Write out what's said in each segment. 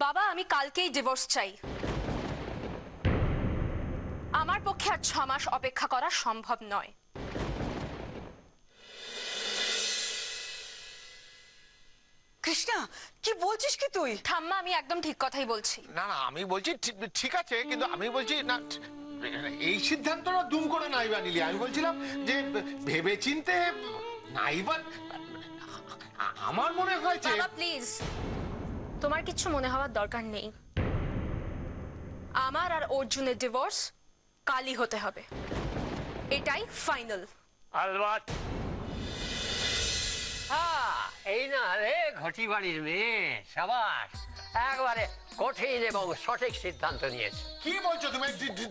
বাবা আমি কালকেই ডিভোর্স চাই। আমার পক্ষে আর 6 মাস অপেক্ষা করা সম্ভব নয়। কৃষ্ণা, কি বলছিস কি তুই? ঠাম্মা আমি একদম ঠিক কথাই বলছি। না না, আমি বলছি ঠিক আছে, কিন্তু আমি বলছি না, এই সিদ্ধান্তটা দুম করে নাইবা নিলি। আমি বলছিলাম যে ভেবে চিনতে নাইবা। আমার মনে হয় যে বাবা প্লিজ, তোমার কিছু মনে হওয়ার দরকার নেই। আমার আর অর্জুনের ডিভোর্স কালই হতে হবে, এটাই ফাইনাল। আলবাত। এই না রে ঘটি বাড়ির মেয়ে, সাবাস, একবারে কঠিন এবং সঠিক সিদ্ধান্ত নিয়েছে। কি বলছো তুমি?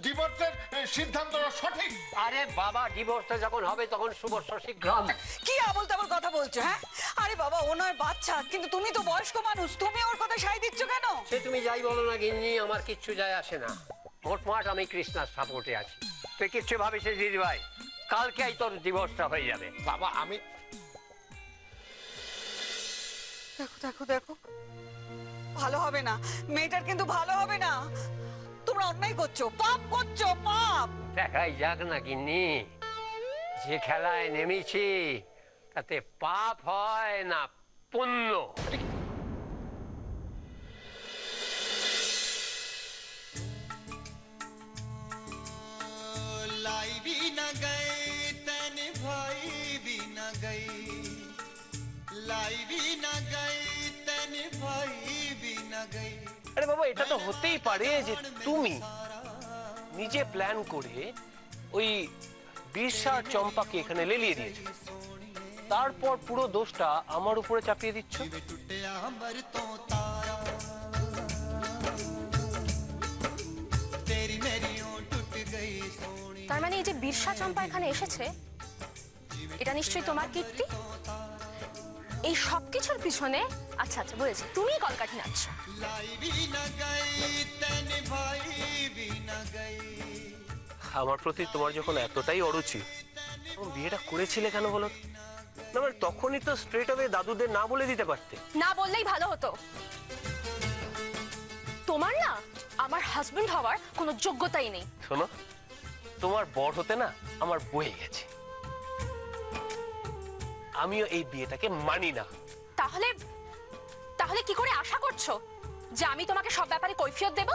ডিভোর্সের সিদ্ধান্তটা সঠিক? আরে বাবা, ডিভোর্স যখন হবে তখন শুভ শীঘ্রম। কি আবল তাবল কথা বলছো? হ্যাঁ, আরে বাবা ও নয় বাচ্চা, কিন্তু তুমি তো বয়স্ক মানুষ, তুমি ওর কথা সাই দিচ্ছ কেন? সে তুমি যাই বলো না গিন্নি, আমার কিচ্ছু যায় আসে না। মোটমাট আমি কৃষ্ণার সাপোর্টে আছি। তুই কিচ্ছু ভাবিস দিদি ভাই, কালকেই তোর ডিভোর্সটা হয়ে যাবে। বাবা আমি দেখো দেখো দেখো, ভালো হবে না, মেয়েটার কিন্তু ভালো হবে না। তোমরা অন্যায় করছো, পাপ করছো, পাপ। দেখাই যাক না গিন্নি, যে খেলায় নেমেছি তাতে পাপ হয় না পুণ্য। लाई भी न गए तन भाई भी न गई, लाई भी न गई तन भाई भी न गई। আরে বাবা, এটা তো হতেই পারে যে তুমি নিজে প্ল্যান করে ওই বিরসা আর চম্পাকে এখানে লেলিয়ে দিয়েছো, তারপর পুরো দোষটা আমার উপরে চাপিয়ে দিচ্ছ। टूटिया अंबर तो तारा, तेरी मेरी ओं टूट गई सोनी। তার মানে এই যে বিরসা চম্পা এখানে এসেছে, এটা নিশ্চয়ই তোমার কীর্তি। এই সব কিছুর পিছনে আচ্ছা আচ্ছা বুঝেছি, তুমিই কলকাঠি নাচছো। लाई भी न गई तन भाई भी न गई। আমার প্রতি তোমার যখন এতটাই অরুচি, তখন বিয়েটা করেছিলে কেন বলো? না মানে তখনই তো স্ট্রেট অ্যাওয়ে দাদুদের না বলে দিতে পারতে। না বললেই ভালো হতো। তোমার না আমার হাজবেন্ড হওয়ার কোনো যোগ্যতাই নেই। শোনো, তোমার বর হতে না আমার বয়ে গেছে। আমিও এই বিয়েটাকে মানি না। তাহলে তাহলে কি করে আশা করছো যে আমি তোমাকে সব ব্যাপারে কৈফিয়ত দেব?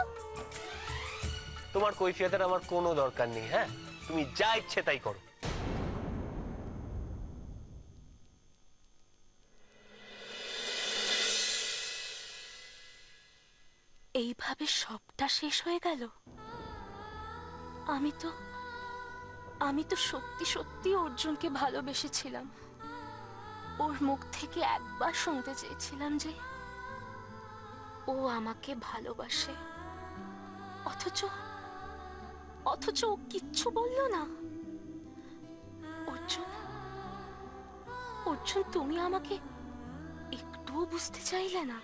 তোমার কৈফিয়তের আমার কোনো দরকার নেই। হ্যাঁ, তুমি যা ইচ্ছে তাই করো। এইভাবে সবটা শেষ হয়ে গেল। আমি তো সত্যি সত্যি অর্জুনকে ভালোবেসেছিলাম। ওর মুখ থেকে একবার শুনতে চেয়েছিলাম যে ও আমাকে ভালোবাসে, অথচ ও কিচ্ছু বললো না। অর্জুন তুমি আমাকে একটুও বুঝতে চাইলে না।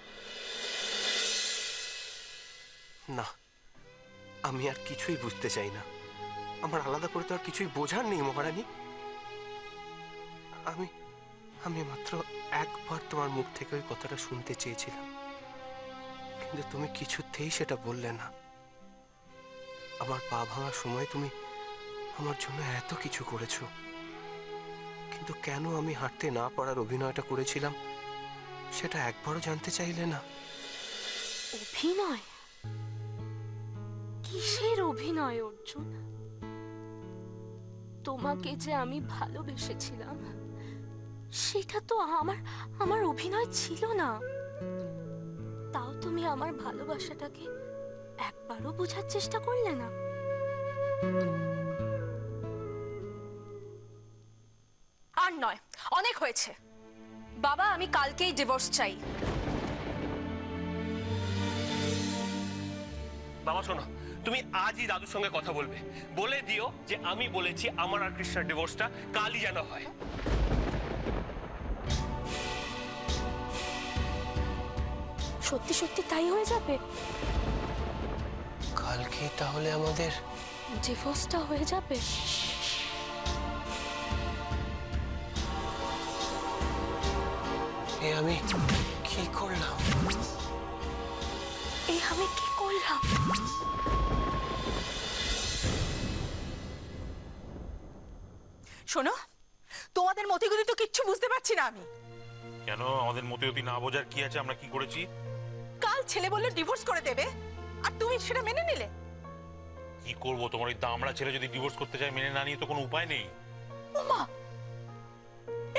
না, আমি আর কিছুই বুঝতে চাই না। আমার আলাদা করে তো আর কিছুই বোঝার নেই মহারানী। আমি মাত্র একবার তোমার মুখ থেকে ওই কথাটা শুনতে চেয়েছিলাম, কিন্তু তুমি কিছুতেই সেটা বললে না। আমার পা ভাঙার সময় তুমি আমার জন্য এত কিছু করেছো, কিন্তু কেন আমি হাঁটতে না পারার অভিনয়টা করেছিলাম সেটা একবারও জানতে চাইলে না। অভিনয়? কিসের অভিনয় অর্জুন? তোমাকে যে আমি ভালোবেসেছিলাম সেটা তো আমার অভিনয় ছিল না। তাও তুমি আমার ভালোবাসাটাকে একবারও বোঝার চেষ্টা করলে না। আর নয়, অনেক হয়েছে। বাবা আমি কালকেই ডিভোর্স চাই। বাবা শোনো, তুমি আজই দাদুর সঙ্গে কথা বলবে, বলে দিও যে আমি বলেছি আমার আর কৃষ্ণার ডিভোর্সটা কালই যেন হয়। সত্যি সত্যি তাই হয়ে যাবে? কালকে তাহলে আমাদের ডিভোর্সটা হয়ে যাবে? আমি কি করলাম? এই আমি কি করলাম? শোনো, তোমাদের মতিগতি তো কিচ্ছু বুঝতে পারছি না আমি। কেন আমাদের মতিগতি না বোঝার কি আছে? আমরা কি করেছি? কাল ছেলে বললো ডিভোর্স করে দেবে, আর তুমি সেটা মেনে নিলে। কি করব? তোমার ওই দামড়া ছেলে যদি ডিভোর্স করতে চায়, মেনে না নিয়ে তো কোনো উপায় নেই। ওমা,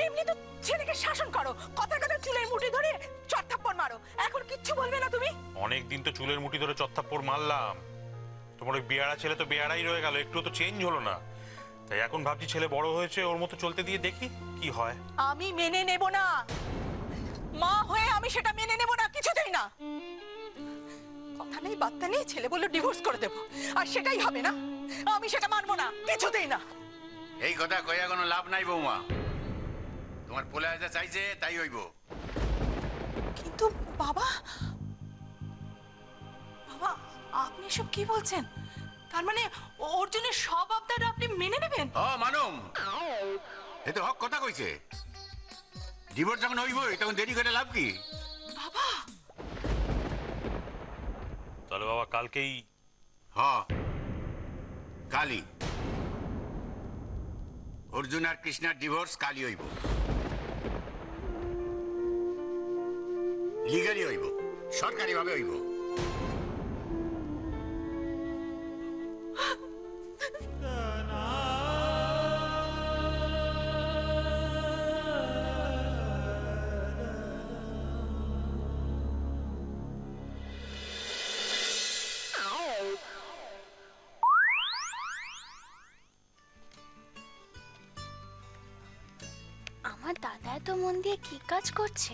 এমনি তো ছেলেকে শাসন করো, কথা কথা চুলের মুঠি ধরে চড়থাপ্পড় মারো, এখন কিচ্ছু বলবে না তুমি? অনেক দিন তো চুলের মুঠি ধরে চত্থাপ্পড় মারলাম। তোমার ওই বেয়ারা ছেলে তো বেয়ারাই রয়ে গেল, একটু তো চেঞ্জ হলো না। তাই এখন ভাবছি ছেলে বড় হয়েছে, ওর মতো চলতে দিয়ে দেখি কি হয়। আমি মেনে নেব না, মা হয়ে আমি সেটা মেনে নেব না, কিছুতেই না। কথা নেই বার্তা নেই, ছেলে বললো ডিভোর্স করে দেবো, আর সেটাই হবে না। আমি সেটা মানবো না, কিছুতেই না। এই কথা কইয়া কোনো লাভ নাই বৌমা, তোমার পোলা যা চাইছে তাই হইব। কিন্তু বাবা, বাবা আপনি এসব কি বলছেন? তার মানে অর্জুনের সব আবদার আপনি মেনে নেবেন? ও মানুম, এ তো হক কথা কইছে। ডিভোর্স যখন হইবই তখন দেরি করে লাভ কি? বাবা, তাহলে বাবা কালকেই? হ, কালি অর্জুন আর কৃষ্ণার ডিভোর্স কালি হইব, লিগালি হইব, সরকারি ভাবে হইব। আমার দাদা এত মন দিয়ে কি কাজ করছে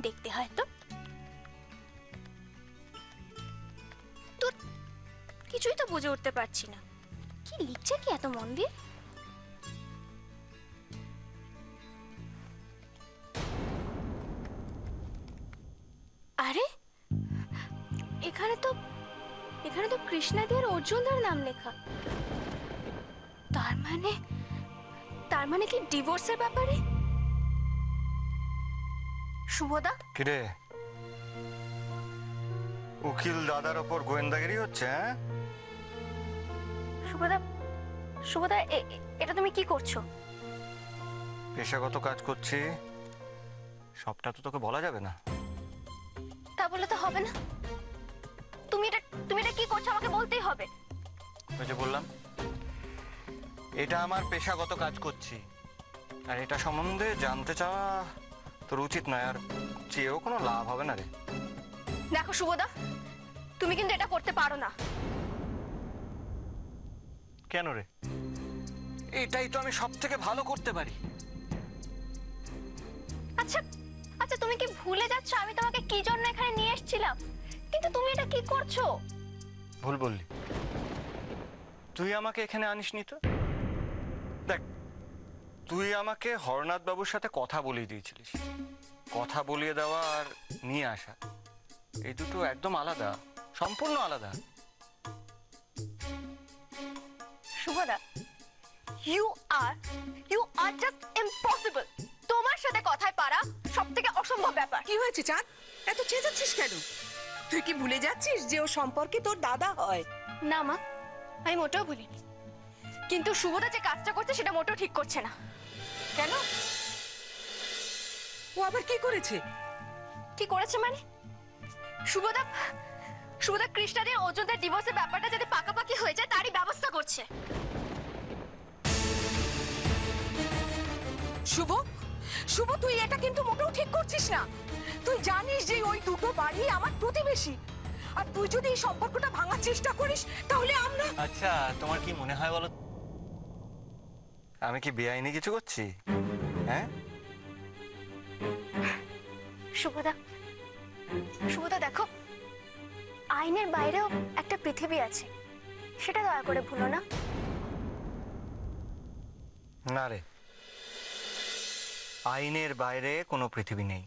দেখতে হয় তো। তোর কিছুই তো বুঝে উঠতে পারছি না, কি লিখছে কি এত মন দিয়ে? আরে এখানে তো কৃষ্ণাদি আর অর্জুনদার নাম লেখা। তার মানে কি ডিভোর্সের ব্যাপারে? শুভদা, কিরে, উকিল দাদার ওপর গোয়েন্দাগিরি হচ্ছে? হ্যাঁ শুভদা এটা তুমি কি করছো? পেশাগত কাজ করছি, সবটা তো তোকে বলা যাবে না। তা বলে তো হবে না। তুমি এটা কি করছো আমাকে বলতেই হবে। ওই যে বললাম, এটা আমার পেশাগত কাজ করছি, আর এটা সম্বন্ধে জানতে চাওয়া তোর উচিত নয়, আর চেয়েও কোনো লাভ হবে না রে। দেখো শুভদা, তুমি কিন্তু এটা করতে পারো না। কেন রে? এটাই তো আমি সব থেকে ভালো করতে পারি। আচ্ছা তুমি কি ভুলে যাচ্ছ আমি তোমাকে কি জন্য এখানে নিয়ে এসেছিলাম? কিন্তু তুমি এটা কি করছো? ভুল বললি, তুই আমাকে এখানে আনিসনি তো। দেখ, তুই আমাকে হরনাথ বাবুর সাথে কথা বলিয়ে দিয়েছিলিস। কথা বলিয়ে দেওয়া আর নিয়ে আসা, এই দুটো একদম আলাদা, সম্পূর্ণ আলাদা। শুভদা, ইউ আর জাস্ট ইম্পসিবল। তোমার সাথে কথায় পারা সবথেকে অসম্ভব ব্যাপার। কি হয়েছে চাঁদ, এত চেঁচাচ্ছিস কেন? তুই কি ভুলে যাচ্ছিস যে ও সম্পর্কে তোর দাদা হয়? না মা, আমি মোটেও ভুলিনি, কিন্তু শুভদা যে কাজটা করছে সেটা মোটেও ঠিক করছে না। কেন? ও আবার কি করেছে? কি করেছে মানে? শুভদা কৃষ্ণাদের অর্জুনদের ডিভোর্সের ব্যাপারটা যাতে পাকাপাকি হয়ে যায় তারই ব্যবস্থা করছে। শুভ, তুই এটা কিন্তু মোটেও ঠিক করছিস না। তুই জানিস যে ওই দুটো বাড়ি আমার প্রতিবেশী, আর তুই যদি এই সম্পর্কটা ভাঙার চেষ্টা করিস তাহলে আমরা... আচ্ছা, তোমার কি মনে হয় বলো, আমি কি বেআইনি কিছু করছি? হ্যাঁ শুভদা দেখো, আইনের বাইরেও একটা পৃথিবী আছে, সেটা দয়া করে ভুলো না। না রে, আইনের বাইরে কোনো পৃথিবী নেই।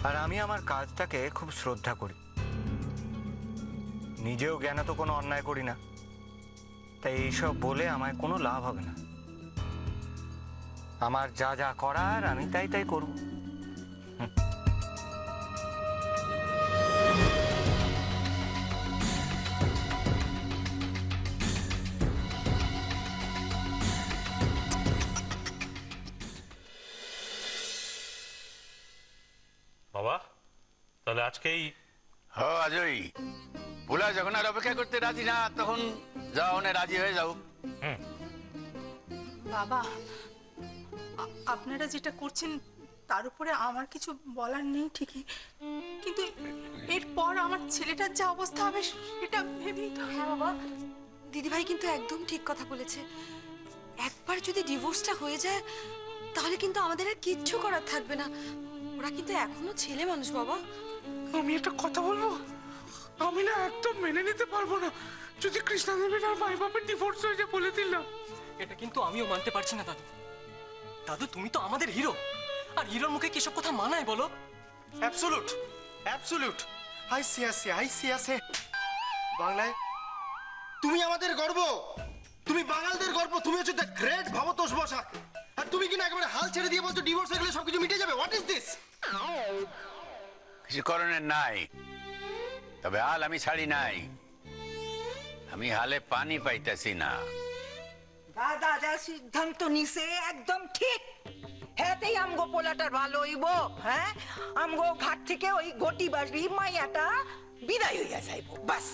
আর আমি আমার কাজটাকে খুব শ্রদ্ধা করি, নিজেও জ্ঞানে তো কোনো অন্যায় করি না, তাই এইসব বলে আমায় কোনো লাভ হবে না। আমার যা যা করার আমি তাই করব। বাবা তাহলে আজকেই হ আজই ভোলা যখন আর অপেক্ষা করতে রাজি না তখন যাও না রাজি হয়ে যাও। বাবা আপনারা যেটা করছেন তার উপরে আমার কিছু বলার নেই ঠিকই, কিন্তু এরপর আমার ছেলেটার যা অবস্থা হবে সেটা ভেবেই তো। হ্যাঁ বাবা, দিদিভাই কিন্তু একদম ঠিক কথা বলেছে। একবার যদি ডিভোর্সটা হয়ে যায় তাহলে কিন্তু আমাদের আর কিচ্ছু করার থাকবে না। ওরা কিন্তু এখনো ছেলে মানুষ বাবা। আমি একটা কথা বলবো, আমি না একদম মেনে নিতে পারবো না যদি কৃষ্ণাদেবের আর মাই বাপের ডিভোর্স হয়ে যায় বলে দিলাম। এটা কিন্তু আমিও মানতে পারছি না দাদু। দাদু তুমি তো আমাদের হিরো, আর হিরোর মুখে কি সব কথা মানায় বলো? অ্যাবসোলুট অ্যাবসোলুট, আই সি বাংলায় তুমি আমাদের গর্ব, তুমি বাঙালদের গর্ব, তুমি হচ্ছে দ্য গ্রেট ভবতোষ বসাক। আর তুমি কিনা একেবারে হাল ছেড়ে দিয়ে বলছো ডিভোর্স হয়ে গেলে সবকিছু মিটে যাবে। What is this? কিছু করণের নাই, তবে হাল আমি ছাড়ি নাই। আমি হালে পানি পাইতেছি না। দাদা যা সিদ্ধান্ত নিছে একদম ঠিক। হ্যাঁতেই আমগো পোলাটার ভালো হইব। হ্যাঁ, আমগো ঘাট থেকে ওই গটি বাড়ি মাইয়াটা বিদায় হইয়া যাইব, বাস।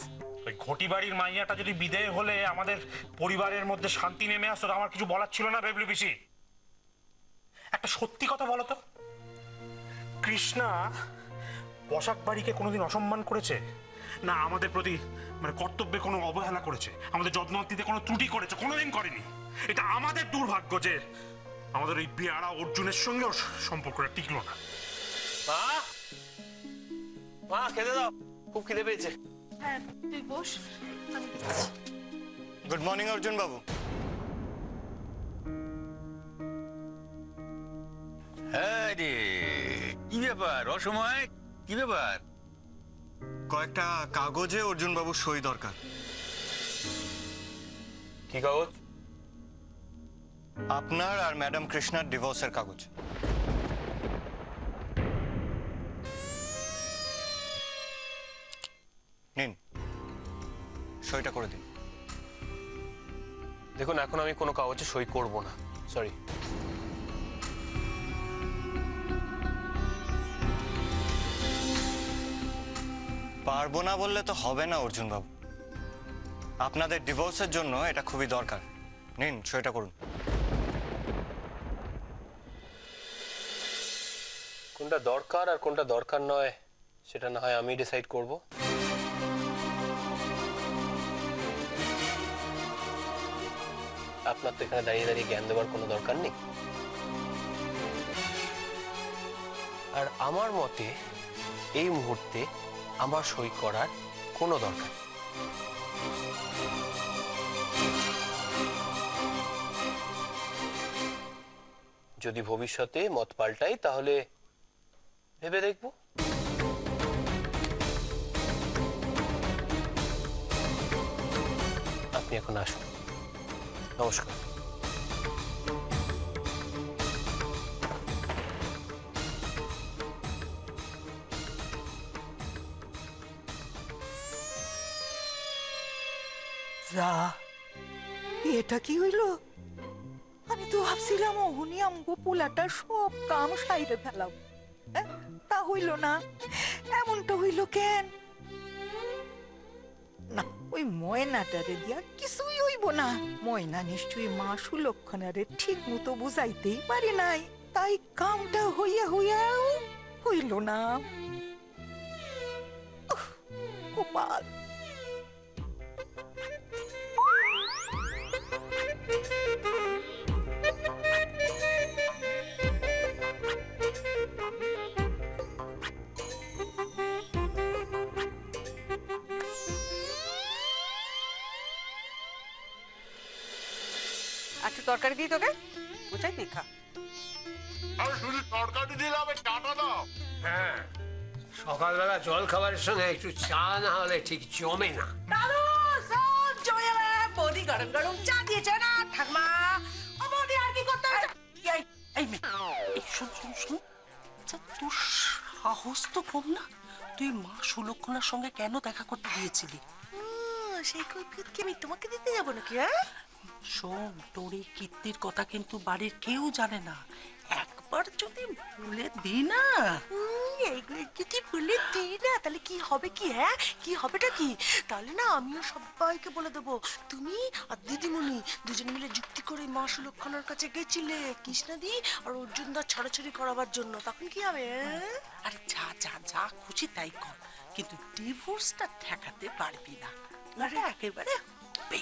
ওই ঘটি বাড়ির মাইয়াটা যদি বিদেয় হলে আমাদের পরিবারের মধ্যে শান্তি নেমে আসতো, আমার কিছু বলার ছিল না বেবলি পিসি। একটা সত্যি কথা বলো তো, কৃষ্ণা বসাক বাড়িকে কোনোদিন অসম্মান করেছে না আমাদের প্রতি মানে কর্তব্যে কোনো অবহেলা করেছে, আমাদের যত্নআত্তিতে কোনো ত্রুটি করেছে? কোনোদিন করেনি। এটা আমাদের দুর্ভাগ্য যে আমাদের ওই বেয়ারা অর্জুনের সঙ্গেও সম্পর্কটা টিকলো না। মা, মা খেতে দাও, খুব খিদে পেয়েছে। হ্যাঁ তুই বস, আমি দিচ্ছি। গুড মর্নিং অর্জুন বাবু। হ্যাঁ রে, কি ব্যাপার অসময়? কি ব্যাপার? কয়েকটা কাগজে অর্জুন বাবুর সই দরকার। কি কাগজ? আপনার আর ম্যাডাম কৃষ্ণার ডিভোর্সের কাগজ। নিন, সইটা করে দিন। দেখুন এখন আমি কোনো কাগজে সই করব না, সরি। পারবো না বললে তো হবে না অর্জুন বাবু, আপনাদের ডিভোর্সের জন্য এটা খুবই দরকার। নিন, সইটা করুন। কোনটা দরকার আর কোনটা দরকার নয় সেটা না হয় আমি ডিসাইড করব। আপনার তো এখানে দাঁড়িয়ে দাঁড়িয়ে জ্ঞান দেওয়ার কোনো দরকার নেই। আর আমার মতে এই মুহূর্তে আমার সই করার কোনো দরকার নেই। যদি ভবিষ্যতে মত পাল্টাই তাহলে ভেবে দেখব। আপনি এখন আসুন। নমস্কার। যা, এটা কি হইল? আমি তো ভাবছিলাম ওহনি আমগো পোলাটা সব কাম সাইরে ফেলাম। তা হইল না, এমনটা হইল কেন? না, ওই ময়নাটারে দিয়া কিছুই হইব না। ময়না নিশ্চয়ই মা সুলক্ষণারে ঠিক মতো বুঝাইতেই পারি নাই, তাই কামটা হইয়া হইয়াও হইল না। উফ, গোপাল। একটু তরকারি দিই তোকে, বুঝাই নি খা। আর শুধু তরকারি দিলাম, চাটা দাও। হ্যাঁ, সকালবেলা জল খাবারের সঙ্গে একটু চা না হলে ঠিক জমে না। দাদু সব জমে যাবে। বৌদি গরম গরম চা দিয়েছে না ঠাকমা? ও বৌদি আর কি করতে হবে? এই শোন, আচ্ছা তোর সাহস তো কম না, তুই মা সুলক্ষণার সঙ্গে কেন দেখা করতে গিয়েছিলি? সেই কৈফিয়ত কি আমি তোমাকে দিতে যাবো নাকি? হ্যাঁ, শোন, তোর এই কীর্তির কথা কিন্তু বাড়ির কেউ জানে না। একবার যদি বলে দি না, এইগুলো যদি বলে দিই না তাহলে কি হবে কি, হ্যাঁ কি হবেটা কি? তাহলে না আমিও সবাইকে বলে দেবো তুমি আর দিদিমণি দুজন মিলে যুক্তি করে মা সুলক্ষণার কাছে গেছিলে কৃষ্ণাদি আর অর্জুন দা ছাড়াছাড়ি করাবার জন্য, তখন কি হবে? আরে যা যা যা খুশি তাই কর, কিন্তু ডিভোর্সটা ঠেকাতে পারবি না। ওটা একেবারে হবে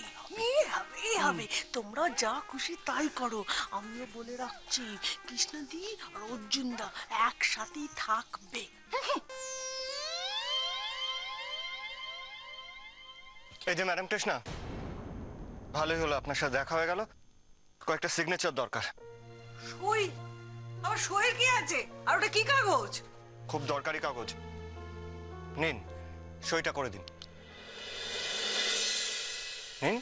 হবে, তোমরা যা খুশি তাই করো। আমিও বলে রাখছি কৃষ্ণাদি আর অর্জুন দা একসাথেই থাকবে। এই যে ম্যাডাম কৃষ্ণা, ভালোই হলো আপনার সাথে দেখা হয়ে গেল। কয়েকটা সিগনেচার দরকার। সই? আবার সই কি আছে? আর ওটা কি কাগজ? খুব দরকারি কাগজ। নিন, সইটা করে দিন। নিন।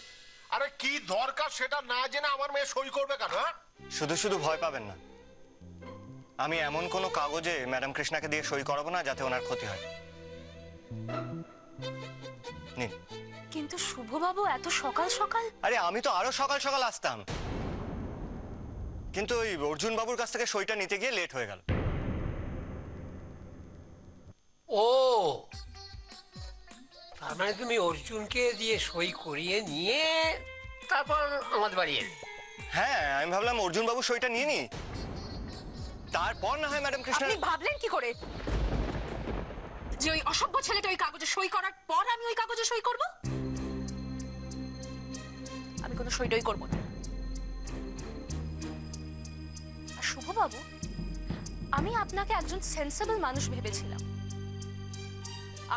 আরে কি দরকার সেটা না জেনে আমার মেয়ে সই করবে কেন? হ্যাঁ, শুধু শুধু ভয় পাবেন না। আমি এমন কোনো কাগজে ম্যাডাম কৃষ্ণাকে দিয়ে সই করাবো না যাতে ওনার ক্ষতি হয়। নিন। কিন্তু শুভবাবু এত সকাল সকাল? আরে আমি তো আরো সকাল সকাল আসতাম, কিন্তু ওই অর্জুন বাবুর কাছ থেকে সইটা নিতে গিয়ে লেট হয়ে গেল। ও, তার মানে তুমি অর্জুনকে দিয়ে সই করিয়ে নিয়ে তারপর আমাদের বাড়ি এলে? হ্যাঁ, আমি ভাবলাম অর্জুন বাবু সইটা নিয়ে নি, তারপর না হয় ম্যাডাম কৃষ্ণা। আপনি ভাবলেন কি করে যে ওই অসভ্য ছেলেটা ওই কাগজে সই করার পর আমি ওই কাগজে সই করব? আমি কোনো সইটই করব না। আর শুভবাবু, আমি আপনাকে একজন সেন্সেবল মানুষ ভেবেছিলাম।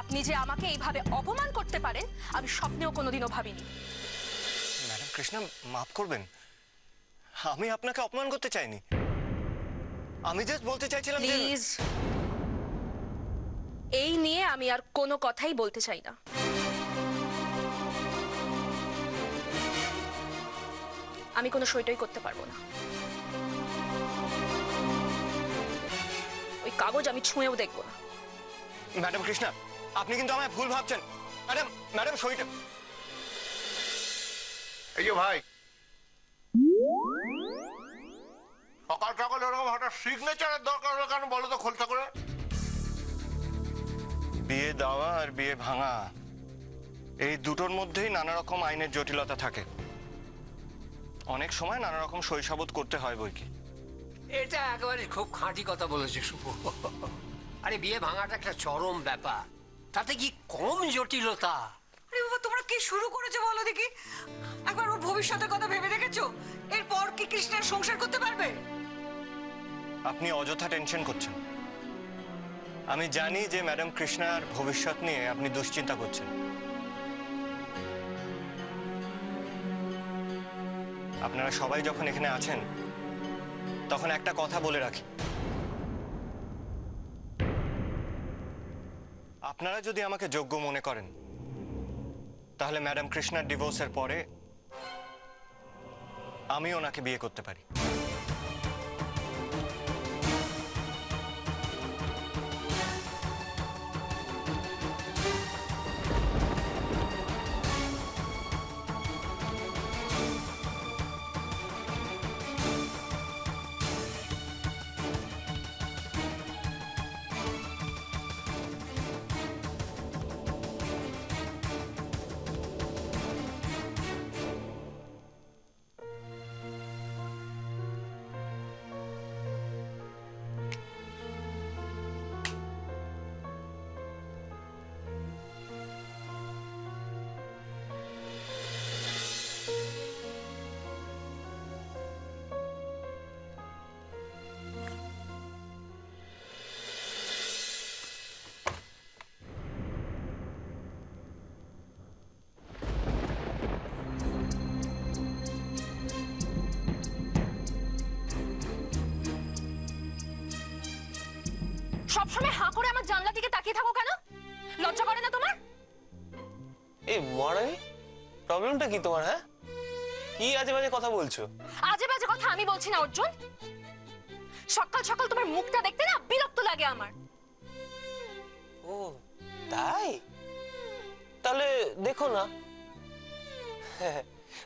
আপনি যে আমাকে এইভাবে অপমান করতে পারেন আমি স্বপ্নেও কোনোদিনও ভাবিনি। ম্যাডাম কৃষ্ণা, মাফ করবেন, আমি আপনাকে অপমান করতে চাইনি। আমি জাস্ট বলতে চাইছিলাম যে প্লিজ, এই নিয়ে আমি আর কোনো কথাই বলতে চাই না। আমি কোনো সইটই করতে পারবো না। ওই কাগজ আমি ছুঁয়েও দেখবো না। ম্যাডাম কৃষ্ণা, আপনি কিন্তু আমায় ভুল ভাবছেন। ম্যাডাম ম্যাডাম সইটা। এই যে ভাই, সকাল সকাল এরকম হঠাৎ সিগনেচারের দরকার হলো কেন বলো তো খোলসা করে? বিয়ে দেওয়া আর বিয়ে ভাঙা, এই দুটোর মধ্যেই নানা রকম আইনের জটিলতা থাকে। অনেক সময় নানা রকম সইসাবত করতে হয় বই কি। এটা একেবারে খুব খাঁটি কথা বলেছে শুভ। আরে বিয়ে ভাঙাটা একটা চরম ব্যাপার, তাতে কি কম জটিলতা? আরে বাবা, তোমরা কি শুরু করেছো বলো দেখি? একবার ওর ভবিষ্যতের কথা ভেবে দেখেছো? এরপর কি কৃষ্ণের সংসার করতে পারবে? আপনি অযথা টেনশন করছেন। আমি জানি যে ম্যাডাম কৃষ্ণার ভবিষ্যৎ নিয়ে আপনি দুশ্চিন্তা করছেন। আপনারা সবাই যখন এখানে আছেন তখন একটা কথা বলে রাখি, আপনারা যদি আমাকে যোগ্য মনে করেন তাহলে ম্যাডাম কৃষ্ণার ডিভোর্সের পরে আমি ওনাকে বিয়ে করতে পারি। সবসময় হাঁ করে আমার জানলা দিকে তাকিয়ে থাকো কেন? লজ্জা করে না তোমার? এই মরানি, প্রবলেমটা কি তোমার? হ্যাঁ, কি আজে বাজে কথা বলছো? আজে বাজে কথা আমি বলছি না অর্জুন। সকাল সকাল তোমার মুখটা দেখতে না বিরক্ত লাগে আমার। ও তাই? তাহলে দেখো না।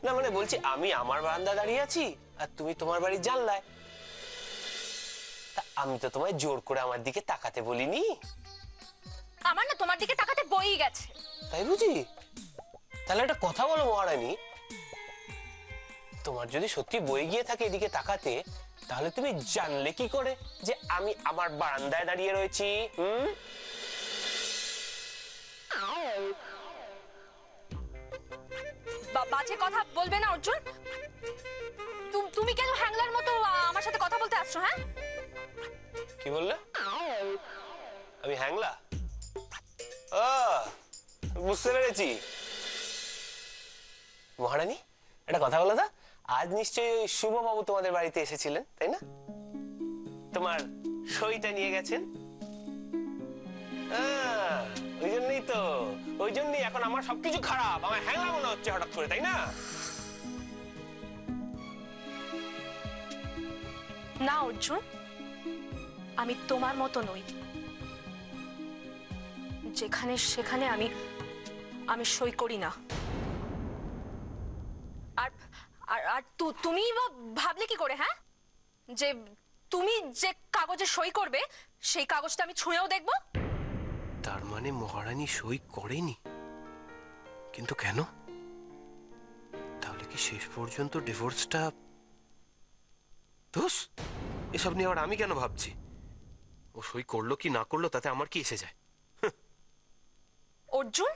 না মানে বলছি, আমি আমার বারান্দায় দাঁড়িয়ে আছি আর তুমি তোমার বাড়ির জানলায়। তা আমি তো তোমায় জোর করে আমার দিকে তাকাতে বলিনি। আমার না তোমার দিকে তাকাতে বই গেছে। তাই বুঝি? তাহলে একটা কথা বলো মহারানী, তোমার যদি সত্যি বই গিয়ে থাকে এদিকে তাকাতে, তাহলে তুমি জানলে কি করে যে আমি আমার বারান্দায় দাঁড়িয়ে রয়েছি? বাজে কথা বলবে না অর্জুন। তুমি কেন হ্যাংলার মতো আমার সাথে কথা বলতে আসছো? হ্যাঁ, কি বললে? আমি হ্যাংলা? ও, বুঝতে পেরেছি। মহারানী, একটা কথা বলো তো, আজ নিশ্চয়ই ওই শুভবাবু তোমাদের বাড়িতে এসেছিলেন, তাই না? তোমার সইটা নিয়ে গেছেন। ওই জন্যই এখন আমার সবকিছু খারাপ, আমার হ্যাংলা মনে হচ্ছে হঠাৎ করে, তাই না? না অর্জুন, আমি তোমার মতো নই। যেখানে সেখানে আমি সই করি না। আর আর আর তুমি বা ভাবলে কি করে, হ্যাঁ, যে তুমি যে কাগজে সই করবে সেই কাগজটা আমি ছুঁয়েও দেখব? তার মানে মহারানী সই করেনি? কিন্তু কেন? তাহলে কি শেষ পর্যন্ত ডিভোর্সটা? দোষ এসব নিয়ে আবার আমি কেন ভাবছি? ও সই করলো কি না করলো তাতে আমার কি এসে যায়? অর্জুন,